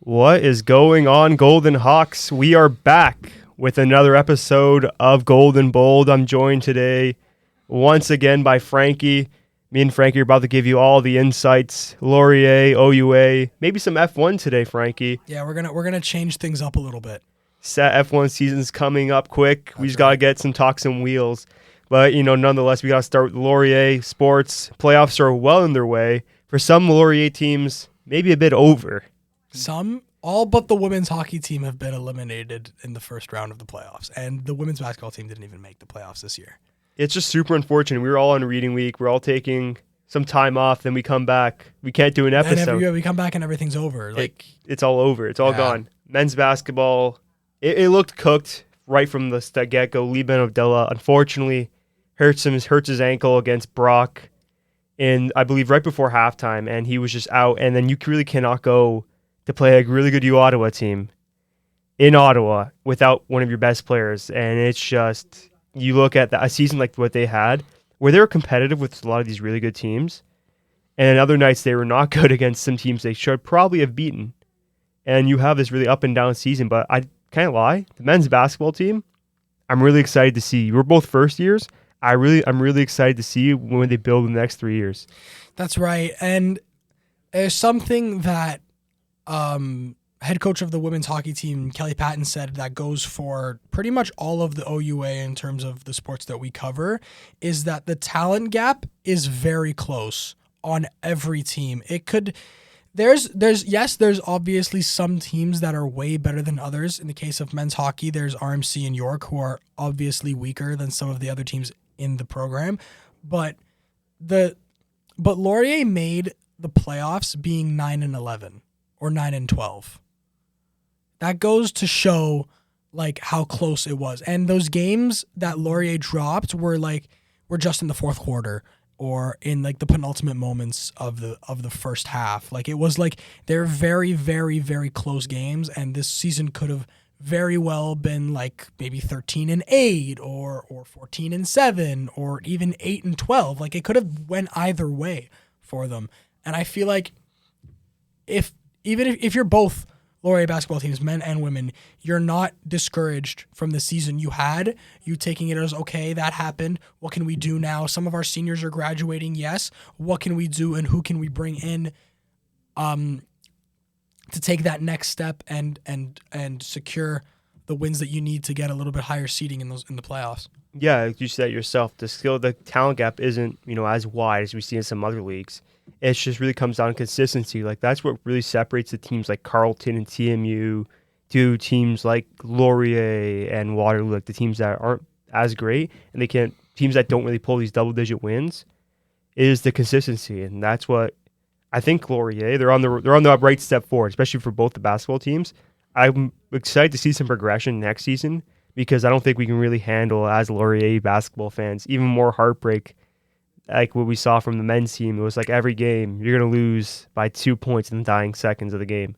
What is going on, Golden Hawks? We are back with another episode of Golden Bold. I'm joined today once again by Frankie. Me and Frankie are about to give you all the insights. Laurier, OUA, maybe some F1 today, Frankie. Yeah, we're gonna change things up a little bit. F1 season's coming up quick. We just gotta get some talks and wheels. But nonetheless, we gotta start with Laurier sports. Playoffs are well underway. For some Laurier teams, maybe a bit over. All but the women's hockey team have been eliminated in the first round of the playoffs, and the women's basketball team didn't even make the playoffs this year. It's just super unfortunate. We were all on reading week. We're all taking some time off. Then we come back. We can't do an episode. We come back and everything's over. It's all over. It's all gone. Men's basketball, it looked cooked right from the get-go. Liban Abdullah, unfortunately, hurts his ankle against Brock, and I believe right before halftime, and he was just out. And then you really cannot go to play a really good U Ottawa team in Ottawa without one of your best players. And it's just, you look at a season like what they had, where they were competitive with a lot of these really good teams, and other nights they were not good against some teams they should probably have beaten. And you have this really up and down season, but I can't lie, the men's basketball team, I'm really excited to see. We're both first years. I'm really excited to see when they build in the next 3 years. That's right. And there's something that head coach of the women's hockey team, Kelly Patton, said that goes for pretty much all of the OUA in terms of the sports that we cover, is that the talent gap is very close on every team. There's obviously some teams that are way better than others. In the case of men's hockey, there's RMC and York, who are obviously weaker than some of the other teams in the program. But Laurier made the playoffs being 9-11 or 9-12. That goes to show how close it was. And those games that Laurier dropped were just in the fourth quarter or in the penultimate moments of the first half. They're very, very, very close games, and this season could have very well been maybe 13-8 or 14-7 or even 8-12. It could have went either way for them. And I feel like if you're both Laurier basketball teams, men and women, you're not discouraged from the season you had. You taking it as, okay, that happened. What can we do now? Some of our seniors are graduating, yes. What can we do, and who can we bring in to take that next step and secure the wins that you need to get a little bit higher seeding in the playoffs? Yeah, like you said yourself, the talent gap isn't as wide as we see in some other leagues. It just really comes down to consistency. That's what really separates the teams like Carleton and TMU to teams like Laurier and Waterloo, the teams that aren't as great and teams that don't really pull these double-digit wins, is the consistency. And that's what I think Laurier, they're on the right step forward, especially for both the basketball teams. I'm excited to see some progression next season because I don't think we can really handle, as Laurier basketball fans, even more heartbreak like what we saw from the men's team. It was every game, you're going to lose by 2 points in the dying seconds of the game.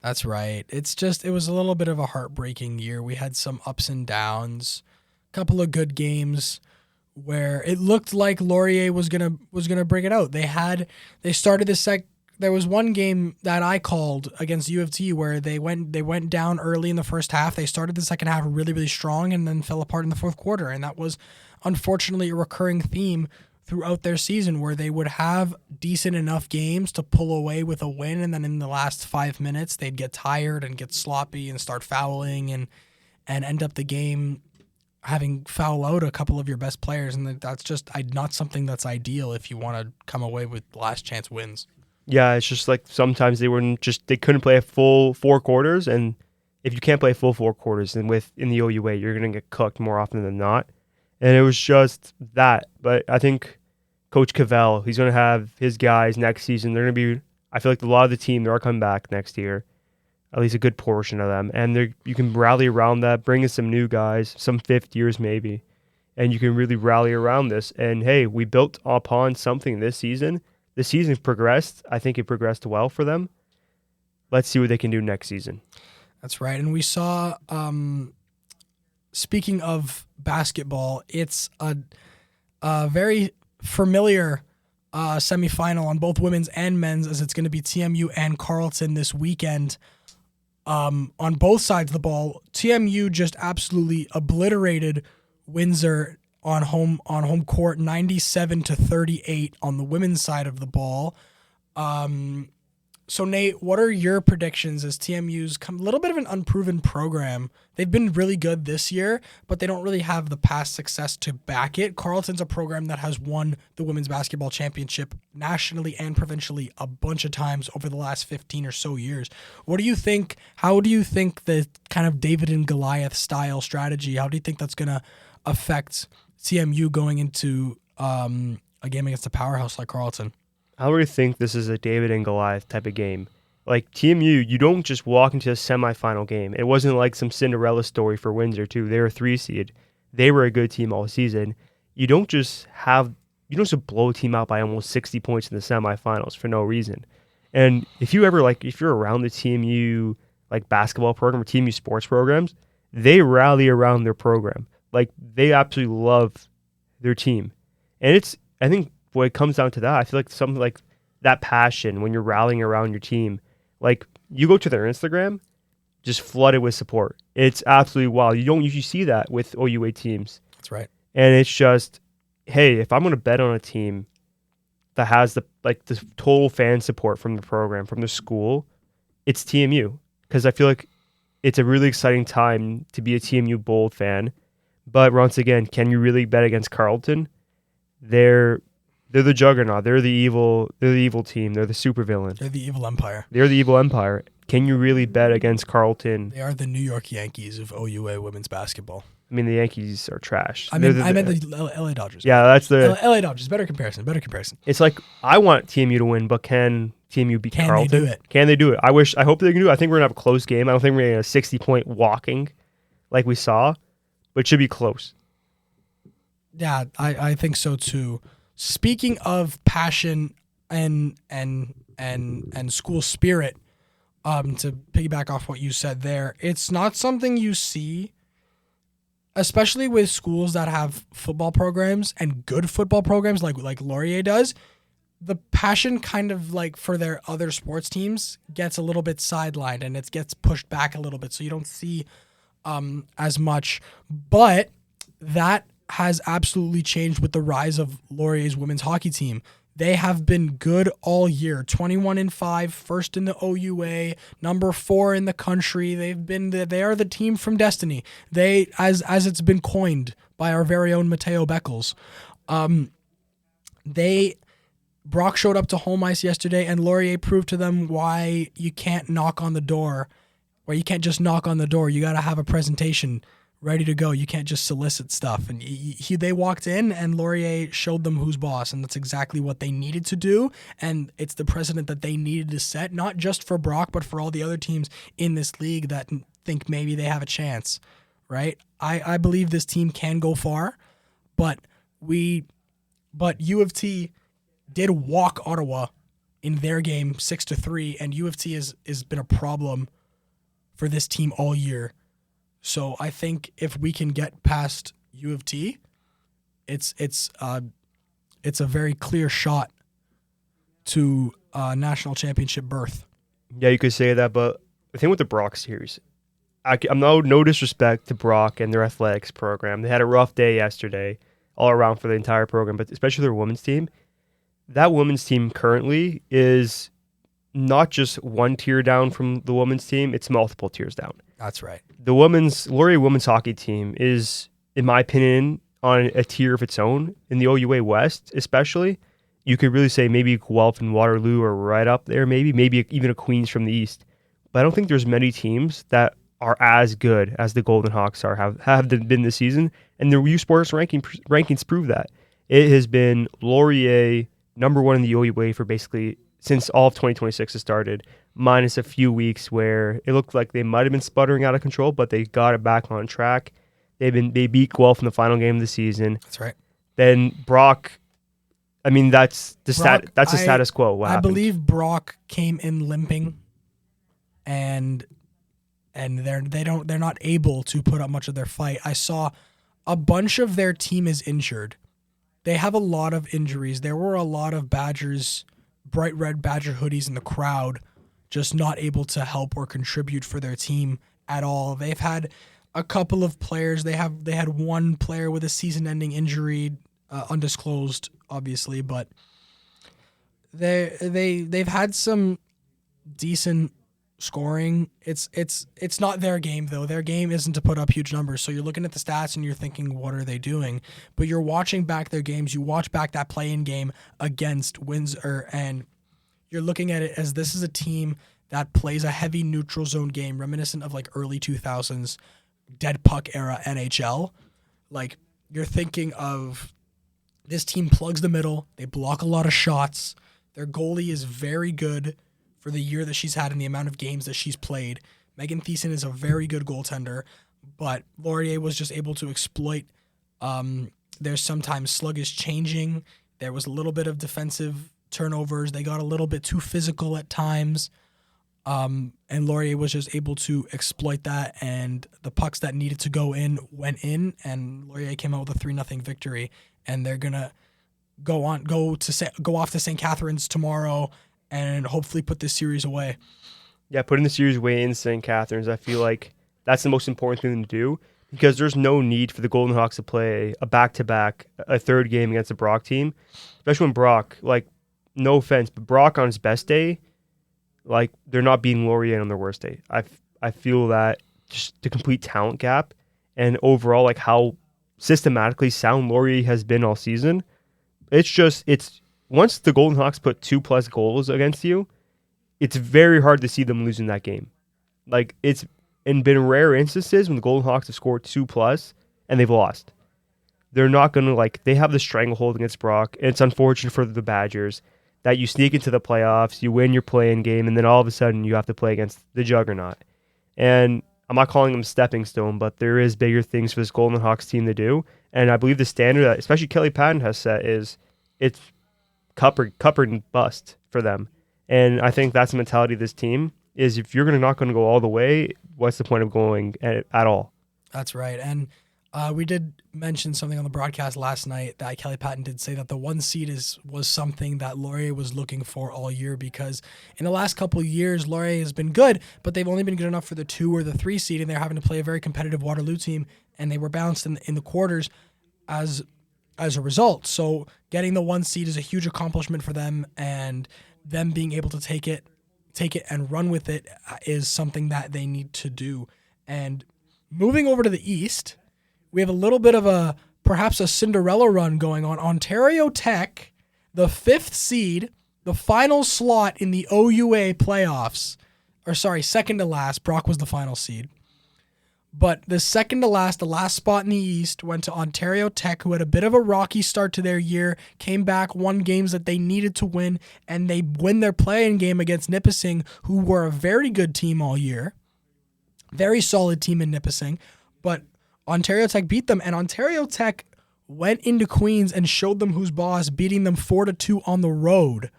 That's right. It was a little bit of a heartbreaking year. We had some ups and downs, a couple of good games where it looked like Laurier was gonna bring it out. They started there was one game that I called against U of T where they went down early in the first half. They started the second half really, really strong and then fell apart in the fourth quarter. And that was unfortunately a recurring theme throughout their season, where they would have decent enough games to pull away with a win, and then in the last 5 minutes they'd get tired and get sloppy and start fouling and end up the game having foul out a couple of your best players. And that's just not something that's ideal if you want to come away with last chance wins. Yeah, it's just sometimes they couldn't play a full 4 quarters, and if you can't play a full 4 quarters, then in the OUA you're going to get cooked more often than not. And it was just that. But I think Coach Cavell, he's going to have his guys next season. They're going to be, I feel like a lot of the team, they're coming back next year, at least a good portion of them. And you can rally around that, bring in some new guys, some fifth years maybe, and you can really rally around this. And hey, we built upon something this season. The season progressed. I think it progressed well for them. Let's see what they can do next season. That's right. And we saw, speaking of basketball, it's a very familiar semifinal on both women's and men's, as it's going to be TMU and Carleton this weekend on both sides of the ball. TMU just absolutely obliterated Windsor on home court, 97-38 on the women's side of the ball. So Nate, what are your predictions as TMU's a little bit of an unproven program? They've been really good this year, but they don't really have the past success to back it. Carleton's a program that has won the women's basketball championship nationally and provincially a bunch of times over the last 15 or so years. What do you think? How do you think the kind of David and Goliath style strategy, how do you think that's going to affect TMU going into a game against a powerhouse like Carleton? I really think this is a David and Goliath type of game. Like TMU, you don't just walk into a semifinal game. It wasn't like some Cinderella story for Windsor too. They were a 3 seed. They were a good team all season. You don't just blow a team out by almost 60 points in the semifinals for no reason. And if you're around the TMU like basketball program or TMU sports programs, they rally around their program. Like they absolutely love their team. And I think when it comes down to that, I feel like something like that passion when you're rallying around your team, like you go to their Instagram, just flooded with support. It's absolutely wild. You don't usually see that with OUA teams. That's right. And it's just, hey, if I'm going to bet on a team that has the total fan support from the program, from the school, it's TMU. Because I feel like it's a really exciting time to be a TMU Bold fan. But once again, can you really bet against Carleton? They're the juggernaut. They're the evil team. They're the supervillain. They're the evil empire. They're the evil empire. Can you really bet against Carleton? They are the New York Yankees of OUA women's basketball. I mean, the Yankees are trash. I meant the LA Dodgers. Yeah, that's the LA Dodgers. Better comparison. It's like I want TMU to win, but can TMU beat Carleton? Can they do it? Can they do it? I hope they can do it. I think we're gonna have a close game. I don't think we're gonna have a 60-point walking like we saw, but it should be close. Yeah, I think so too. Speaking of passion and school spirit, to piggyback off what you said there, it's not something you see, especially with schools that have football programs and good football programs like Laurier does. The passion kind of like for their other sports teams gets a little bit sidelined and it gets pushed back a little bit, so you don't see as much. But that has absolutely changed with the rise of Laurier's women's hockey team. They have been good all year. 21-5, first in the OUA, number 4 in the country. They are the team from destiny. They, as it's been coined by our very own Mateo Beckles. Brock showed up to home ice yesterday, and Laurier proved to them why you can't knock on the door, where you can't just knock on the door. You got to have a presentation ready to go. You can't just solicit stuff. And they walked in and Laurier showed them who's boss, and that's exactly what they needed to do. And it's the precedent that they needed to set, not just for Brock, but for all the other teams in this league that think maybe they have a chance, right? I believe this team can go far, but U of T did walk Ottawa in their game 6-3, and U of T has been a problem for this team all year. So I think if we can get past U of T, it's a very clear shot to national championship berth. Yeah, you could say that, but the thing with the Brock series, I'm no disrespect to Brock and their athletics program. They had a rough day yesterday all around for the entire program, but especially their women's team. That women's team currently is not just one tier down from the women's team, it's multiple tiers down. That's right. The Laurier women's hockey team is, in my opinion, on a tier of its own. In the OUA West, especially, you could really say maybe Guelph and Waterloo are right up there, maybe even a Queens from the East. But I don't think there's many teams that are as good as the Golden Hawks have been this season, and the U Sports rankings prove that. It has been Laurier number 1 in the OUA for basically since all of 2026 has started, minus a few weeks where it looked like they might have been sputtering out of control, but they got it back on track. They beat Guelph in the final game of the season. That's right. Then Brock, I mean that's the status quo. What happened? Believe Brock came in limping, and they're not able to put up much of their fight. I saw a bunch of their team is injured. They have a lot of injuries. There were a lot of Badgers, bright red Badger hoodies in the crowd just not able to help or contribute for their team at all. They've had a couple of players. They had one player with a season-ending injury, undisclosed, obviously, but they've had some decent scoring. It's not their game though. Their game isn't to put up huge numbers. So you're looking at the stats and you're thinking, what are they doing? But you're watching back their games. You watch back that play-in game against Windsor, and you're looking at it as this is a team that plays a heavy neutral zone game, reminiscent of like early 2000s dead puck era NHL. Like, you're thinking of this team plugs the middle. They block a lot of shots. Their goalie is very good for the year that she's had and the amount of games that she's played. Megan Thiessen is a very good goaltender, but Laurier was just able to exploit there's sometimes sluggish changing. There was a little bit of defensive turnovers. They got a little bit too physical at times. And Laurier was just able to exploit that, and the pucks that needed to go in went in, and Laurier came out with a 3-0 victory, and they're going to go off to St. Catharines tomorrow and hopefully put this series away. Yeah, putting the series away in St. Catharines, I feel like that's the most important thing to do, because there's no need for the Golden Hawks to play a back-to-back, a third game against the Brock team, especially when Brock, like, no offense, but Brock on his best day, like, they're not beating Laurier on their worst day. I feel that just the complete talent gap and overall, like, how systematically sound Laurier has been all season, it's once the Golden Hawks put 2+ goals against you, it's very hard to see them losing that game. Like, it's been rare instances when the Golden Hawks have scored 2+ and they've lost. They're not going to, like, they have the stranglehold against Brock, and it's unfortunate for the Badgers that you sneak into the playoffs, you win your play-in game, and then all of a sudden you have to play against the juggernaut. And I'm not calling them stepping stone, but there is bigger things for this Golden Hawks team to do. And I believe the standard that especially Kelly Patton has set is it's cup and bust for them. And I think that's the mentality of this team, is if you're not going to go all the way, what's the point of going at all? That's right. And we did mention something on the broadcast last night that Kelly Patton did say that the 1 seed was something that Laurier was looking for all year, because in the last couple of years, Laurier has been good, but they've only been good enough for the 2 or the 3 seed, and they're having to play a very competitive Waterloo team, and they were bounced in the quarters as a result. So getting the 1 seed is a huge accomplishment for them, and them being able to take it and run with it is something that they need to do. And moving over to the East, we have a little bit of perhaps a Cinderella run going on. Ontario Tech, the 5th seed, the final slot in the OUA playoffs, second to last. Brock was the final seed. But the second to last, the last spot in the East, went to Ontario Tech, who had a bit of a rocky start to their year, came back, won games that they needed to win, and they win their play-in game against Nipissing, who were a very good team all year. Very solid team in Nipissing. But Ontario Tech beat them, and Ontario Tech went into Queens and showed them who's boss, beating them 4-2 on the road.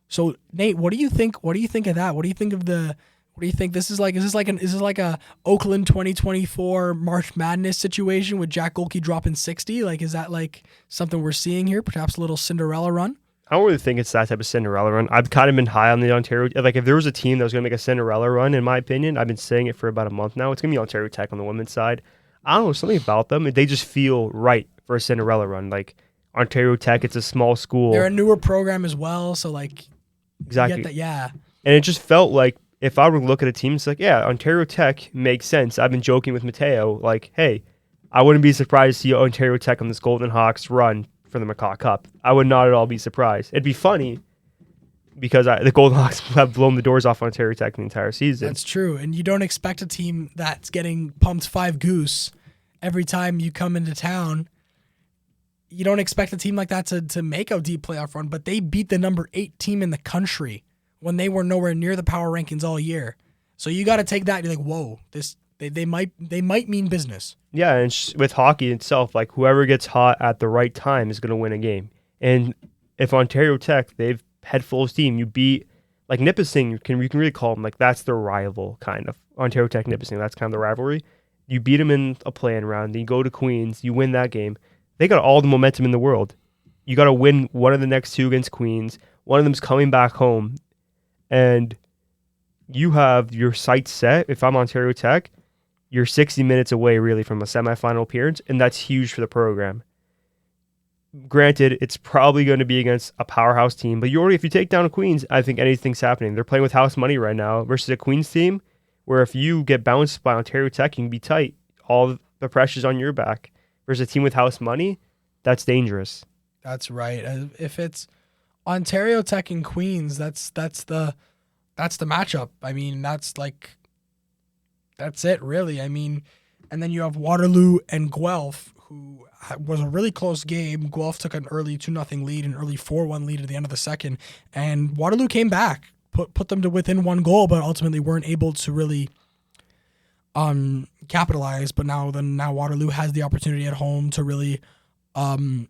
So, Nate, what do you think? What do you think of that? What do you think of the? What do you think this is like? Is this like a Oakland 2024 March Madness situation with Jack Golke dropping 60? Like, is that like something we're seeing here? Perhaps a little Cinderella run? I don't really think it's that type of Cinderella run. I've kind of been high on the Ontario. Like, if there was a team that was going to make a Cinderella run, in my opinion, I've been saying it for about a month now, it's going to be Ontario Tech on the women's side. I don't know, something about them. They just feel right for a Cinderella run. Like, Ontario Tech, it's a small school. They're a newer program as well, so, like, exactly. You get that, yeah. And it just felt like, if I were to look at a team, it's like, yeah, Ontario Tech makes sense. I've been joking with Mateo, like, hey, I wouldn't be surprised to see Ontario Tech on this Golden Hawks run for the McCaw Cup. I would not at all be surprised. It'd be funny because the Golden Hawks have blown the doors off Ontario Tech the entire season. That's true, and you don't expect a team that's getting pumped 5 goose every time you come into town. You don't expect a team like that to make a deep playoff run, but they beat the number 8 team in the country when they were nowhere near the power rankings all year. So you got to take that and you're like, whoa, they might mean business. Yeah, and with hockey itself, like, whoever gets hot at the right time is going to win a game. And if Ontario Tech, they've head full steam, you beat, like, Nipissing, you can really call them, like, that's their rival, kind of. Ontario Tech, Nipissing, that's kind of the rivalry. You beat them in a play-in round, then you go to Queens, you win that game. They got all the momentum in the world. You got to win one of the next 2 against Queens. One of them's coming back home. And you have your sights set. If I'm Ontario Tech, you're 60 minutes away really from a semifinal appearance, and that's huge for the program. Granted, it's probably going to be against a powerhouse team, but if you take down Queens, I think anything's happening. They're playing with house money right now versus a Queens team where if you get bounced by Ontario Tech, you can be tight. All the pressure's on your back. Versus a team with house money, that's dangerous. That's right. If it's Ontario Tech and Queens, that's the matchup. I mean, that's it really. I mean, and then you have Waterloo and Guelph, who was a really close game. Guelph took an early 2-0 lead, an early 4-1 lead at the end of the second, and Waterloo came back, put them to within 1 goal, but ultimately weren't able to really capitalize. But now Waterloo has the opportunity at home to really to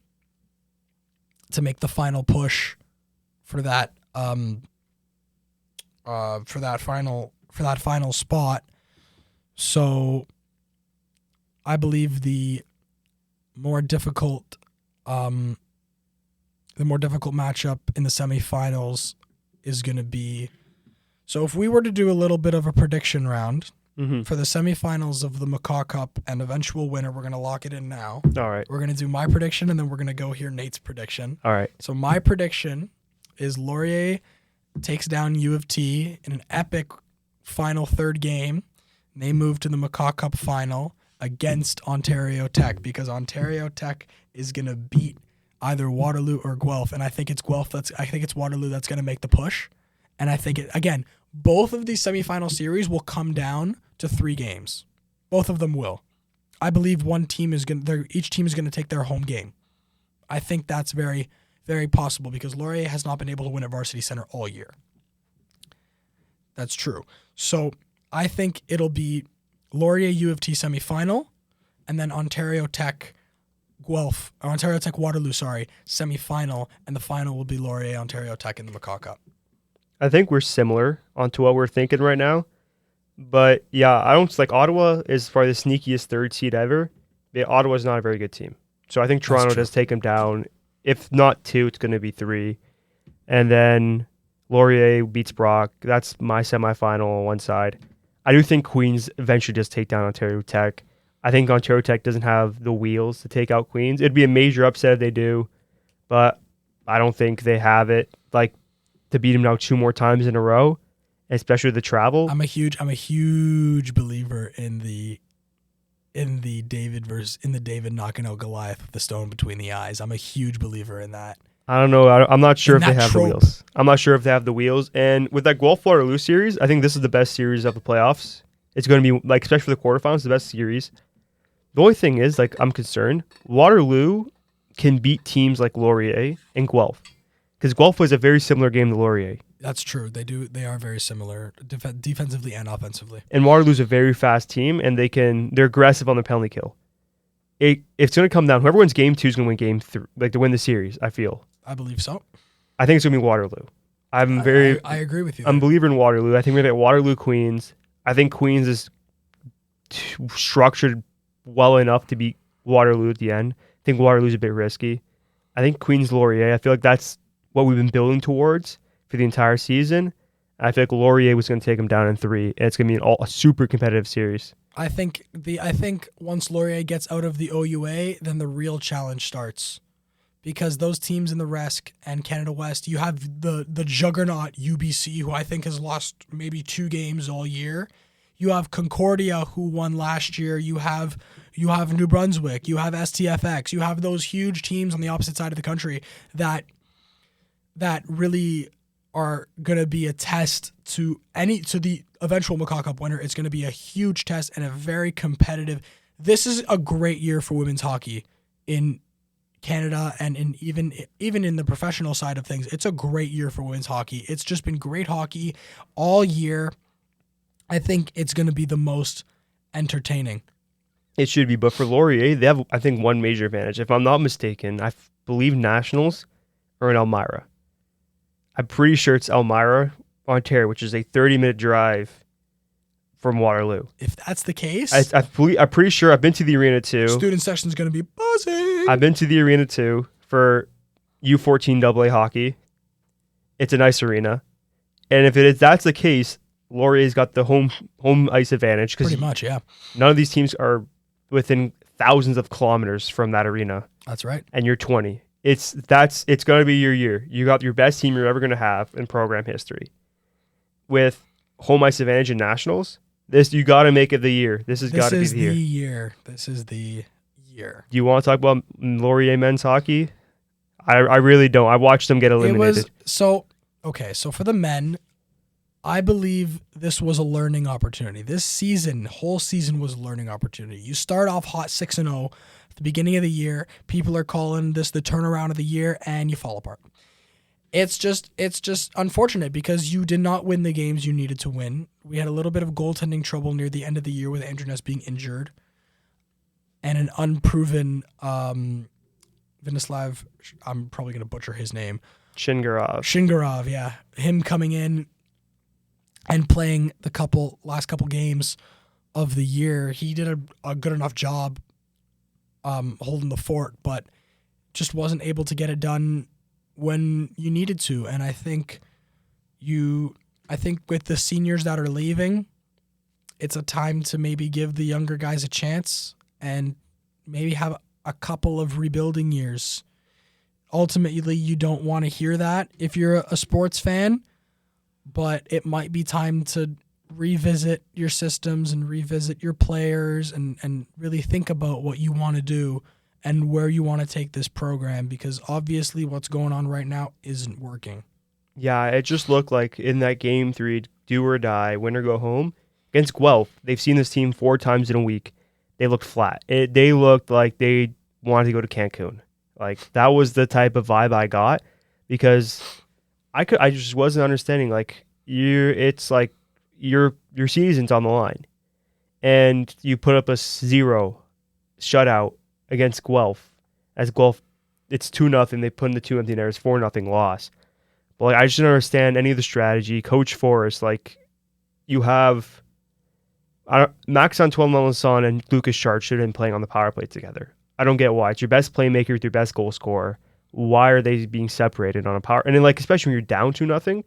make the final push for that final spot. So I believe the more difficult matchup in the semifinals is going to be. So if we were to do a little bit of a prediction round for the semifinals of the Macaw Cup and eventual winner, we're going to lock it in now. All right. We're going to do my prediction, and then we're going to go hear Nate's prediction. All right. So my prediction is Laurier takes down U of T in an epic final third game. They move to the Macaw Cup final against Ontario Tech because Ontario Tech is going to beat either Waterloo or Guelph, and I think it's Waterloo that's going to make the push. And I think both of these semifinal series will come down to 3 games. Both of them will. I believe each team is going to take their home game. I think that's very, very possible because Laurier has not been able to win at Varsity Center all year. That's true. So I think it'll be Laurier U of T semifinal, and then Ontario Tech Waterloo, semifinal, and the final will be Laurier Ontario Tech in the Macaw Cup. I think we're similar onto what we're thinking right now. But yeah, I don't like Ottawa is probably the sneakiest 3rd seed ever. But Ottawa's not a very good team. So I think Toronto does take them down. If not 2, it's going to be 3. And then Laurier beats Brock. That's my semifinal on one side. I do think Queens eventually does take down Ontario Tech. I think Ontario Tech doesn't have the wheels to take out Queens. It'd be a major upset if they do, but I don't think they have it to beat them now 2 more times in a row, especially the travel. I'm a huge believer in the David knocking out Goliath with the stone between the eyes. I'm a huge believer in that. I don't know. I'm not sure if they have the wheels. I'm not sure if they have the wheels. And with that Guelph Waterloo series, I think this is the best series of the playoffs. It's going to be, especially for the quarterfinals, the best series. The only thing is, I'm concerned, Waterloo can beat teams like Laurier and Guelph. Because Guelph was a very similar game to Laurier. That's true. They are very similar defensively and offensively. And Waterloo's a very fast team, and they're aggressive on the penalty kill. It's going to come down. Whoever wins game 2 is going to win game 3, to win the series, I feel. I believe so. I think it's going to be Waterloo. I agree with you. I'm a believer in Waterloo. I think we're going to get Waterloo Queens. I think Queens is structured well enough to beat Waterloo at the end. I think Waterloo's a bit risky. I think Queens Laurier, I feel like that's what we've been building towards for the entire season. I feel like Laurier was going to take them down in 3, and it's going to be a super competitive series. I think once Laurier gets out of the OUA, then the real challenge starts. Because those teams in the Resc and Canada West, you have the juggernaut UBC, who I think has lost maybe 2 games all year. You have Concordia, who won last year. You have New Brunswick. You have STFX. You have those huge teams on the opposite side of the country that really are going to be a test to the eventual Macaw Cup winner. It's going to be a huge test and a very competitive. This is a great year for women's hockey in Canada and even in the professional side of things. It's a great year for women's hockey. It's just been great hockey all year. I think it's going to be the most entertaining. It should be, but for Laurier, they have, I think, one major advantage. If I'm not mistaken, I believe Nationals are in Elmira. I'm pretty sure it's Elmira, Ontario, which is a 30-minute drive from Waterloo. If that's the case, I'm pretty sure I've been to the arena too. Student section's going to be buzzing. I've been to the arena too for U14 AA hockey. It's a nice arena. And if that's the case, Laurier's got the home ice advantage because Pretty much, yeah. none of these teams are within thousands of kilometers from that arena. That's right. And you're 20. It's going to be your year. You got your best team you're ever going to have in program history. With home ice advantage in nationals, you got to make it the year. This has got to be the year. This is the year. Do you want to talk about Laurier men's hockey? I really don't. I watched them get eliminated. So for the men, I believe this was a learning opportunity. This whole season was a learning opportunity. You start off hot 6-0 at the beginning of the year. People are calling this the turnaround of the year, and you fall apart. It's just unfortunate because you did not win the games you needed to win. We had a little bit of goaltending trouble near the end of the year with Andrew Ness being injured and an unproven Venislav, I'm probably going to butcher his name. Shingarov, yeah. Him coming in and playing the last couple games of the year. He did a good enough job holding the fort, but just wasn't able to get it done when you needed to. And I think with the seniors that are leaving, it's a time to maybe give the younger guys a chance and maybe have a couple of rebuilding years. Ultimately, you don't want to hear that if you're a sports fan, but it might be time to revisit your systems and revisit your players and really think about what you want to do and where you want to take this program, because obviously what's going on right now isn't working. Yeah, it just looked like in that game 3, do or die, win or go home, against Guelph, they've seen this team 4 times in a week. They looked flat. They looked like they wanted to go to Cancun. Like, that was the type of vibe I got, because I just wasn't understanding, like, it's like your season's on the line and you put up a 0 shutout against Guelph. As Guelph, it's 2-0, they put in the 2 empty netters, 4-0 loss. But like, I just didn't understand any of the strategy. Coach Forrest, like, you have Max Antoine Melanson and Lucas Chart should have been playing on the power play together. I don't get why. It's your best playmaker with your best goal scorer. Why are they being separated on a power? And then, like, especially when you're down 2-0,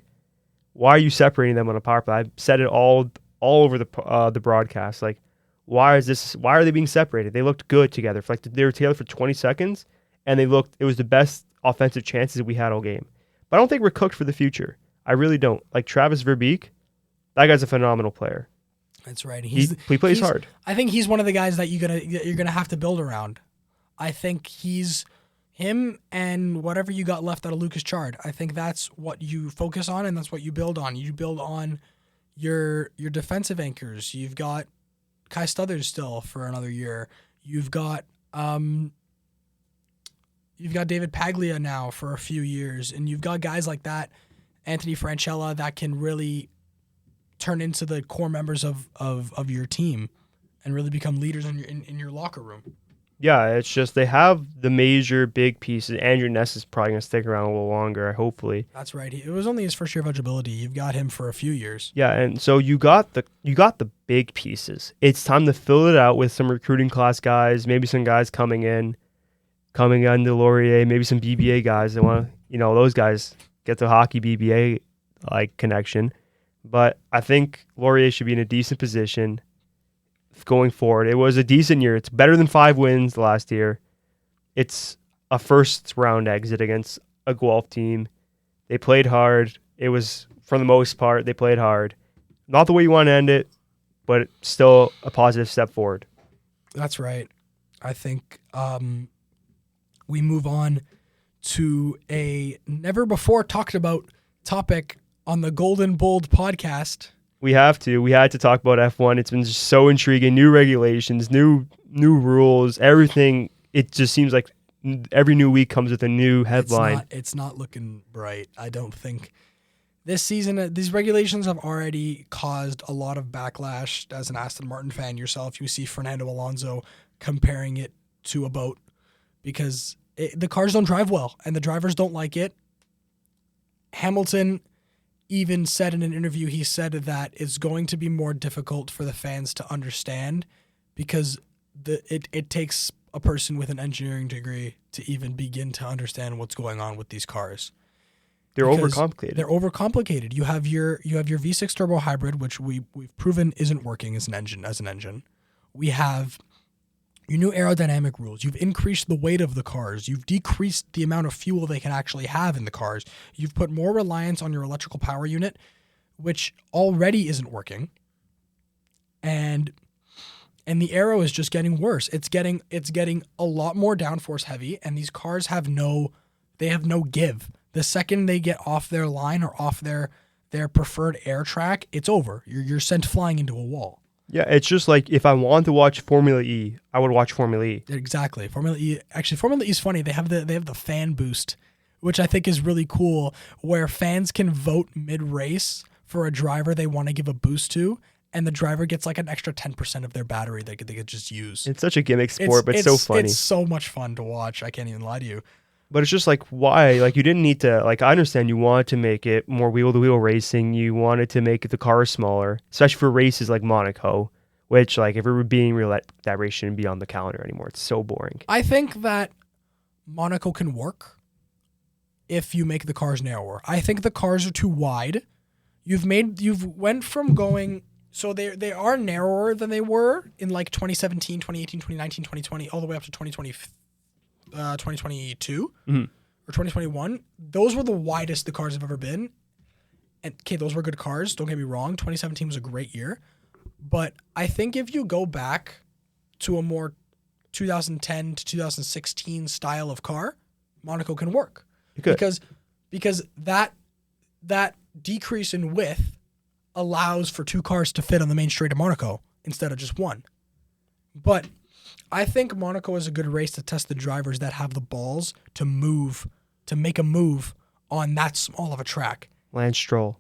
why are you separating them on a power play? I said it all over the broadcast. Like, why are they being separated? They looked good together. They were together for 20 seconds, and it was the best offensive chances we had all game. But I don't think we're cooked for the future. I really don't. Like, Travis Verbeek, that guy's a phenomenal player. That's right. He plays hard. I think he's one of the guys that you're gonna have to build around. I think he's him and whatever you got left out of Lucas Chard. I think that's what you focus on and that's what you build on. You build on your defensive anchors. You've got Kai Stuthers still for another year. You've got David Paglia now for a few years, and you've got guys like that, Anthony Francella, that can really turn into the core members of your team and really become leaders in your locker room. Yeah, it's just they have the major big pieces. Andrew Ness is probably going to stick around a little longer, hopefully. That's right. It was only his first year of eligibility. You've got him for a few years. Yeah, and so you got the big pieces. It's time to fill it out with some recruiting class guys, maybe some guys coming on to Laurier, maybe some BBA guys that want to, those guys get the hockey BBA like connection. But I think Laurier should be in a decent position going forward. It was a decent year. It's better than 5 wins last year. It's a first round exit against a Guelph team. They played hard. It was, for the most part, they played hard. Not the way you want to end it, but still a positive step forward. That's right. I think we move on to a never before talked about topic on the Golden Bold podcast. We had to talk about F1. It's been just so intriguing. New regulations, new rules, everything. It just seems like every new week comes with a new headline. It's not looking bright. I don't think this season, these regulations have already caused a lot of backlash. As an Aston Martin fan yourself, you see Fernando Alonso comparing it to a boat because the cars don't drive well and the drivers don't like it. Hamilton even said in an interview, he said that it's going to be more difficult for the fans to understand because it takes a person with an engineering degree to even begin to understand what's going on with these cars. They're because overcomplicated. They're overcomplicated. You have your V6 turbo hybrid, which we've proven isn't working as an engine. We have your new aerodynamic rules. You've increased the weight of the cars. You've decreased the amount of fuel they can actually have in the cars. You've put more reliance on your electrical power unit, which already isn't working. And the aero is just getting worse. It's getting a lot more downforce heavy, and these cars have no give. The second they get off their line or off their preferred air track, it's over. You're sent flying into a wall. Yeah, it's just like if I wanted to watch Formula E, I would watch Formula E. Exactly. Formula E is funny. They have the fan boost, which I think is really cool, where fans can vote mid-race for a driver they want to give a boost to, and the driver gets like an extra 10% of their battery they could just use. It's such a gimmick sport, but it's so funny. It's so much fun to watch. I can't even lie to you. But it's just like, why? Like, you didn't need to, like, I understand you wanted to make it more wheel-to-wheel racing. You wanted to make the car smaller, especially for races like Monaco, which, like, if it were being real, that race shouldn't be on the calendar anymore. It's so boring. I think that Monaco can work if you make the cars narrower. I think the cars are too wide. You've went from going... So they are narrower than they were in like 2017, 2018, 2019, 2020, all the way up to 2022 or 2021. Those were the widest the cars have ever been. And okay, those were good cars. Don't get me wrong. 2017 was a great year. But I think if you go back to a more 2010 to 2016 style of car, Monaco can work. Because that decrease in width allows for two cars to fit on the main straight of Monaco instead of just one. But I think Monaco is a good race to test the drivers that have the balls to make a move on that small of a track. Lance Stroll.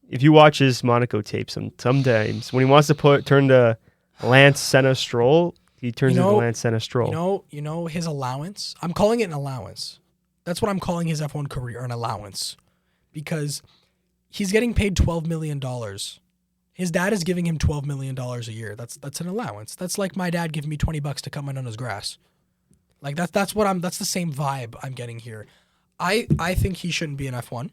If you watch his Monaco tapes, sometimes when he wants to turn to Lance Senna Stroll, he turns into Lance Senna Stroll. You know his allowance? I'm calling it an allowance. That's what I'm calling his F1 career, an allowance. Because he's getting paid $12 million. His dad is giving him $12 million a year. That's an allowance. That's like my dad giving me $20 to cut my nana's grass. Like that's the same vibe I'm getting here. I think he shouldn't be in F1.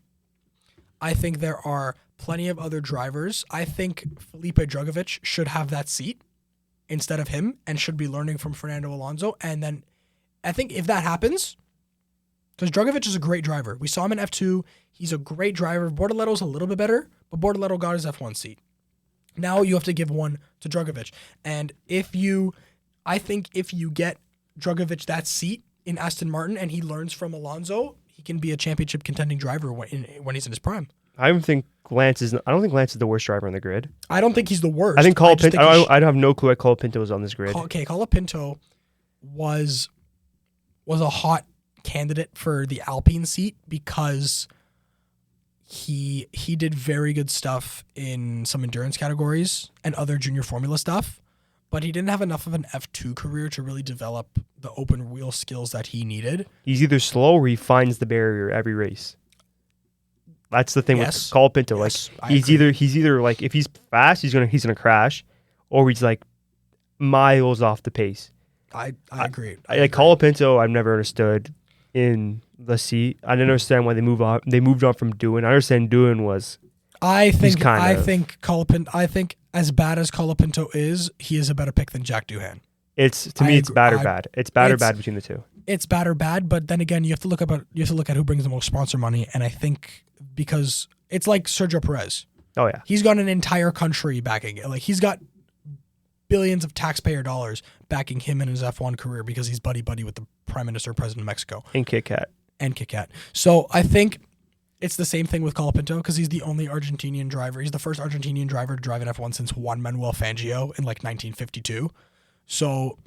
I think there are plenty of other drivers. I think Felipe Drugovich should have that seat instead of him and should be learning from Fernando Alonso. And then I think if that happens, because Drugovich is a great driver. We saw him in F2. He's a great driver. Bortoletto's a little bit better, but Bortoletto got his F1 seat. Now you have to give one to Drugovich. And I think if you get Drugovich that seat in Aston Martin and he learns from Alonso, he can be a championship contending driver when he's in his prime. I don't think Lance is the worst driver on the grid. I don't think he's the worst. I think Colapinto. I have no clue why Colapinto is on this grid. Colapinto was a hot candidate for the Alpine seat because he did very good stuff in some endurance categories and other junior formula stuff, but he didn't have enough of an F2 career to really develop the open wheel skills that he needed. He's either slow or he finds the barrier every race. That's the thing with Colapinto. Yes, like he's either like if he's fast, he's gonna crash, or he's like miles off the pace. I agree. Like Colapinto, I've never understood in the seat. I didn't understand why they moved on. They moved on from Doohan. I understand Doohan was. I think as bad as Colapinto is, he is a better pick than Jack Doohan. It's bad or bad. It's bad or bad between the two. It's bad or bad, but then again, you have to look at who brings the most sponsor money, and I think because it's like Sergio Perez. Oh yeah, he's got an entire country backing it. Like he's got billions of taxpayer dollars backing him in his F1 career because he's buddy with the Prime Minister, President of Mexico, and Kit Kat. So I think it's the same thing with Colapinto because he's the only Argentinian driver. He's the first Argentinian driver to drive an F1 since Juan Manuel Fangio in like 1952. So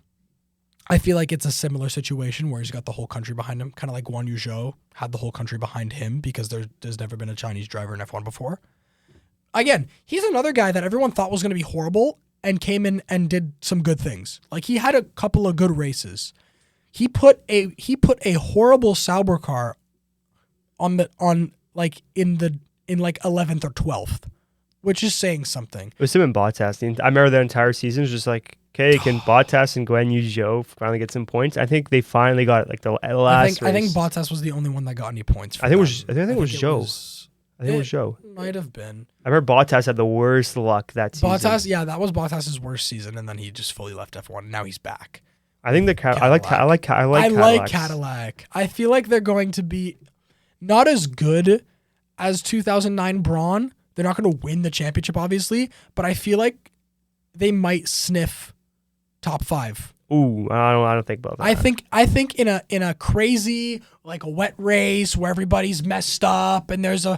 I feel like it's a similar situation where he's got the whole country behind him, kind of like Guan Yu Zhou had the whole country behind him because there's never been a Chinese driver in F1 before. Again, he's another guy that everyone thought was going to be horrible and came in and did some good things. Like he had a couple of good races. He put a horrible Sauber car in 11th or 12th, which is saying something. It was him and Bottas. I remember that entire season was just like Okay, can Bottas and Guan Yu Zhou finally get some points? I think they finally got it. Like the last I think race. Bottas was the only one that got any points. I think it was Zhou. I think it was Zhou. Might have been. I remember Bottas had the worst luck that season. That was Bottas's worst season, and then he just fully left F1. Now he's back. I think I like Cadillac. I feel like they're going to be not as good as 2009 Braun. They're not going to win the championship, obviously, but I feel like they might sniff top 5. Ooh, I don't think about that. I think in a crazy like a wet race where everybody's messed up and there's a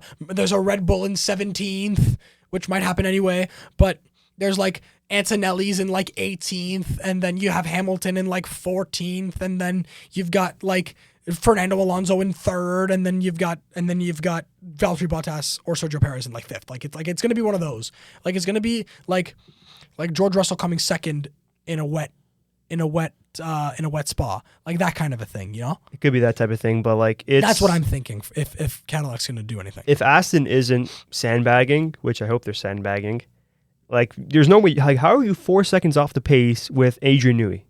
Red Bull in 17th, which might happen anyway, but there's like Antonelli's in like 18th, and then you have Hamilton in like 14th, and then you've got like Fernando Alonso in 3rd, and then you've got Valtteri Bottas or Sergio Perez in like 5th. It's gonna be one of those. Like it's gonna be like George Russell coming 2nd in a wet spa, like that kind of a thing, you know? It could be that type of thing, but like that's what I'm thinking. If Cadillac's gonna do anything, if Aston isn't sandbagging, which I hope they're sandbagging, like there's no way. Like how are you 4 seconds off the pace with Adrian Newey?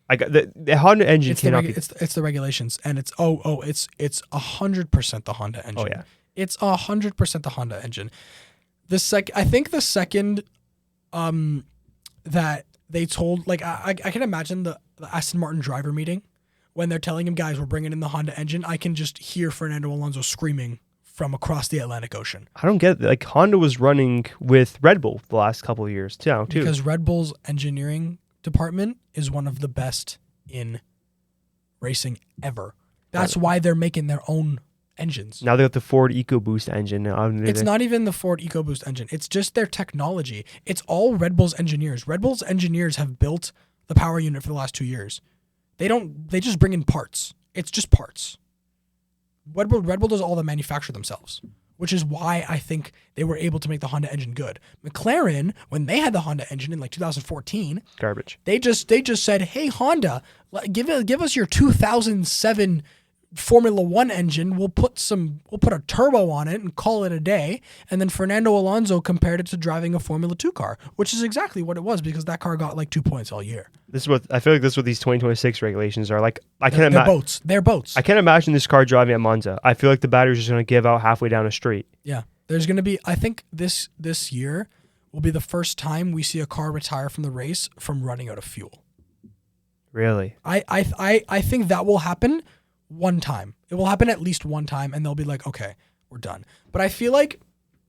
Like the Honda engine cannot be. It's the regulations, and it's 100% the Honda engine. Oh yeah, it's 100% the Honda engine. I think the second that they told, like, I can imagine the Aston Martin driver meeting when they're telling him, guys, we're bringing in the Honda engine. I can just hear Fernando Alonso screaming from across the Atlantic Ocean. I don't get it. Like Honda was running with Red Bull the last couple of years too. Because Red Bull's engineering department is one of the best in racing ever. That's why they're making their own engines. Now they got the Ford EcoBoost engine. It's not even the Ford EcoBoost engine. It's just their technology. It's all Red Bull's engineers. Red Bull's engineers have built the power unit for the last 2 years. They just bring in parts. It's just parts. Red Bull does all the manufacture themselves, which is why I think they were able to make the Honda engine good. McLaren, when they had the Honda engine in like 2014, garbage. They just said, "Hey Honda, give us your 2007 Formula One engine. We'll put a turbo on it and call it a day." And then Fernando Alonso compared it to driving a Formula 2 car, which is exactly what it was, because that car got like 2 points all year. This is what I feel like. This is what these 2026 regulations are like. They're boats. I can't imagine this car driving at Monza. I feel like the battery's just going to give out halfway down a street. Yeah, there's going to be. I think this year will be the first time we see a car retire from the race from running out of fuel. Really? I think that will happen one time. It will happen at least one time, and they'll be like, okay, we're done. But I feel like